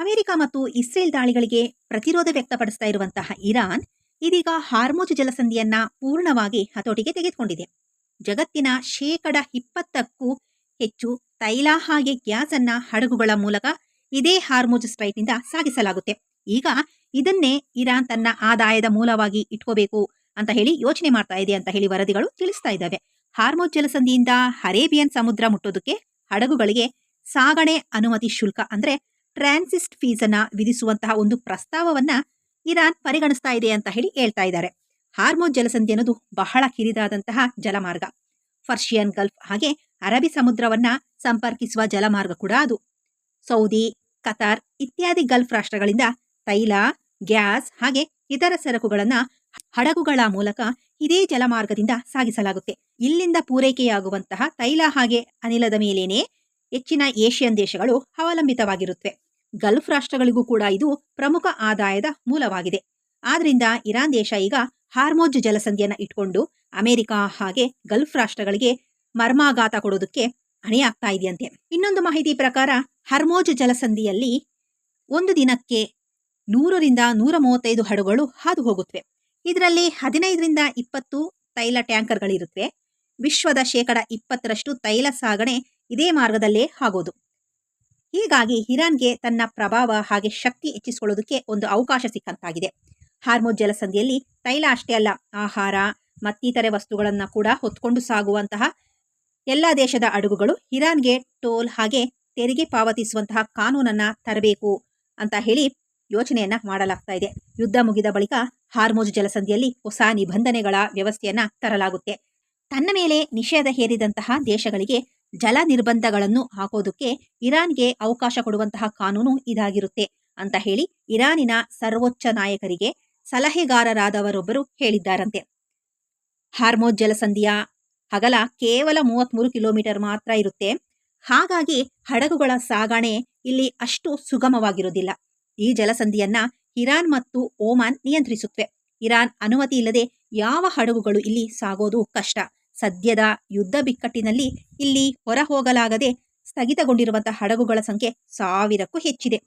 America ಮತ್ತು Israel ದಾಳಿಗಳಿಗೆ ಪ್ರತಿರೋಧ ವ್ಯಕ್ತಪಡಿಸ್ತಾ ಇರುವಂತಹ ಇರಾನ್ ಇದೀಗ ಹಾರ್ಮುಜ್ ಜಲಸಂಧಿಯನ್ನ ಪೂರ್ಣವಾಗಿ ಹತೋಟಿಗೆ ತೆಗೆದುಕೊಂಡಿದೆ. ಜಗತ್ತಿನ 20%ಕ್ಕೂ ಹೆಚ್ಚು ತೈಲ ಹಾಗೆ ಗ್ಯಾಸ್ ಅನ್ನ ಹಡಗುಗಳ ಮೂಲಕ ಇದೇ ಹಾರ್ಮುಜ್ ಸ್ಟ್ರೈಟ್ನಿಂದ ಸಾಗಿಸಲಾಗುತ್ತೆ. ಈಗ ಇದನ್ನೇ ಇರಾನ್ ತನ್ನ ಆದಾಯದ ಮೂಲವಾಗಿ ಇಟ್ಕೋಬೇಕು ಅಂತ ಹೇಳಿ ಯೋಚನೆ ಮಾಡ್ತಾ ಇದೆ ಅಂತ ಹೇಳಿ ವರದಿಗಳು ತಿಳಿಸ್ತಾ ಇದ್ದಾವೆ. ಹಾರ್ಮುಜ್ ಜಲಸಂಧಿಯಿಂದ ಅರೇಬಿಯನ್ ಸಮುದ್ರ ಮುಟ್ಟೋದಕ್ಕೆ ಹಡಗುಗಳಿಗೆ ಸಾಗಣೆ ಅನುಮತಿ ಶುಲ್ಕ ಅಂದ್ರೆ ಟ್ರಾನ್ಸಿಸ್ಟ್ ಫೀಸ್ ಅನ್ನ ವಿಧಿಸುವಂತಹ ಒಂದು ಪ್ರಸ್ತಾವವನ್ನ ಇರಾನ್ ಪರಿಗಣಿಸ್ತಾ ಇದೆ ಅಂತ ಹೇಳಿ ಹೇಳ್ತಾ ಇದ್ದಾರೆ. ಹಾರ್ಮುಜ್ ಜಲಸಂಧಿ ಅನ್ನೋದು ಬಹಳ ಕಿರಿದಾದಂತಹ ಜಲಮಾರ್ಗ. ಪರ್ಷಿಯನ್ ಗಲ್ಫ್ ಹಾಗೆ ಅರಬ್ಬಿ ಸಮುದ್ರವನ್ನ ಸಂಪರ್ಕಿಸುವ ಜಲಮಾರ್ಗ ಕೂಡ ಅದು. ಸೌದಿ, ಕತಾರ್ ಇತ್ಯಾದಿ ಗಲ್ಫ್ ರಾಷ್ಟ್ರಗಳಿಂದ ತೈಲ, ಗ್ಯಾಸ್ ಹಾಗೆ ಇತರ ಸರಕುಗಳನ್ನ ಹಡಗುಗಳ ಮೂಲಕ ಇದೇ ಜಲಮಾರ್ಗದಿಂದ ಸಾಗಿಸಲಾಗುತ್ತೆ. ಇಲ್ಲಿಂದ ಪೂರೈಕೆಯಾಗುವಂತಹ ತೈಲ ಹಾಗೆ ಅನಿಲದ ಮೇಲೇನೆ ಹೆಚ್ಚಿನ ಏಷ್ಯನ್ ದೇಶಗಳು ಅವಲಂಬಿತವಾಗಿರುತ್ತವೆ. ಗಲ್ಫ್ ರಾಷ್ಟ್ರಗಳಿಗೂ ಕೂಡ ಇದು ಪ್ರಮುಖ ಆದಾಯದ ಮೂಲವಾಗಿದೆ. ಆದ್ರಿಂದ ಇರಾನ್ ದೇಶ ಈಗ ಹಾರ್ಮುಜ್ ಜಲಸಂಧಿಯನ್ನ ಇಟ್ಕೊಂಡು ಅಮೆರಿಕ ಹಾಗೆ ಗಲ್ಫ್ ರಾಷ್ಟ್ರಗಳಿಗೆ ಮರ್ಮಾಘಾತ ಕೊಡೋದಕ್ಕೆ ಅಣಿಯಾಗ್ತಾ ಇದೆಯಂತೆ. ಇನ್ನೊಂದು ಮಾಹಿತಿ ಪ್ರಕಾರ ಹಾರ್ಮುಜ್ ಜಲಸಂಧಿಯಲ್ಲಿ ಒಂದು ದಿನಕ್ಕೆ 100ರಿಂದ 135 ಹಡಗುಗಳು ಹಾದು ಹೋಗುತ್ತವೆ. ಇದರಲ್ಲಿ 15ರಿಂದ 20 ತೈಲ ಟ್ಯಾಂಕರ್ಗಳಿರುತ್ತವೆ. ವಿಶ್ವದ 20% ತೈಲ ಸಾಗಣೆ ಇದೇ ಮಾರ್ಗದಲ್ಲೇ ಆಗೋದು. ಹೀಗಾಗಿ ಇರಾನ್ಗೆ ತನ್ನ ಪ್ರಭಾವ ಹಾಗೆ ಶಕ್ತಿ ಹೆಚ್ಚಿಸಿಕೊಳ್ಳೋದಕ್ಕೆ ಒಂದು ಅವಕಾಶ ಸಿಕ್ಕಂತಾಗಿದೆ. ಹಾರ್ಮುಜ್ ಜಲಸಂಧಿಯಲ್ಲಿ ತೈಲ ಅಷ್ಟೇ ಅಲ್ಲ, ಆಹಾರ ಮತ್ತಿತರೆ ವಸ್ತುಗಳನ್ನ ಕೂಡ ಹೊತ್ಕೊಂಡು ಸಾಗುವಂತಹ ಎಲ್ಲ ದೇಶದ ಹಡಗುಗಳು ಇರಾನ್ಗೆ ಟೋಲ್ ಹಾಗೆ ತೆರಿಗೆ ಪಾವತಿಸುವಂತಹ ಕಾನೂನನ್ನ ತರಬೇಕು ಅಂತ ಹೇಳಿ ಯೋಚನೆಯನ್ನ ಮಾಡಲಾಗ್ತಾ ಇದೆ. ಯುದ್ಧ ಮುಗಿದ ಬಳಿಕ ಹಾರ್ಮುಜ್ ಜಲಸಂಧಿಯಲ್ಲಿ ಹೊಸ ನಿಬಂಧನೆಗಳ ವ್ಯವಸ್ಥೆಯನ್ನ ತರಲಾಗುತ್ತೆ. ತನ್ನ ಮೇಲೆ ನಿಷೇಧ ಹೇರಿದಂತಹ ದೇಶಗಳಿಗೆ ಜಲ ನಿರ್ಬಂಧಗಳನ್ನು ಹಾಕೋದಕ್ಕೆ ಇರಾನ್ಗೆ ಅವಕಾಶ ಕೊಡುವಂತಹ ಕಾನೂನು ಇದಾಗಿರುತ್ತೆ ಅಂತ ಹೇಳಿ ಇರಾನಿನ ಸರ್ವೋಚ್ಚ ನಾಯಕರಿಗೆ ಸಲಹೆಗಾರರಾದವರೊಬ್ಬರು ಹೇಳಿದ್ದಾರಂತೆ. ಹಾರ್ಮುಜ್ ಜಲಸಂಧಿಯ ಅಗಲ ಕೇವಲ 33 ಕಿಲೋಮೀಟರ್ ಮಾತ್ರ ಇರುತ್ತೆ. ಹಾಗಾಗಿ ಹಡಗುಗಳ ಸಾಗಣೆ ಇಲ್ಲಿ ಅಷ್ಟು ಸುಗಮವಾಗಿರೋದಿಲ್ಲ. ಈ ಜಲಸಂಧಿಯನ್ನ ಇರಾನ್ ಮತ್ತು ಓಮಾನ್ ನಿಯಂತ್ರಿಸುತ್ತವೆ. ಇರಾನ್ ಅನುಮತಿ ಇಲ್ಲದೆ ಯಾವ ಹಡಗುಗಳು ಇಲ್ಲಿ ಸಾಗೋದು ಕಷ್ಟ. ಸದ್ಯದ ಯುದ್ಧ ಬಿಕ್ಕಟ್ಟಿನಲ್ಲಿ ಇಲ್ಲಿ ಹೊರ ಹೋಗಲಾಗದೆ ಸ್ಥಗಿತಗೊಂಡಿರುವಂತಹ ಹಡಗುಗಳ ಸಂಖ್ಯೆ 1000ಕ್ಕೂ ಹೆಚ್ಚಿದೆ.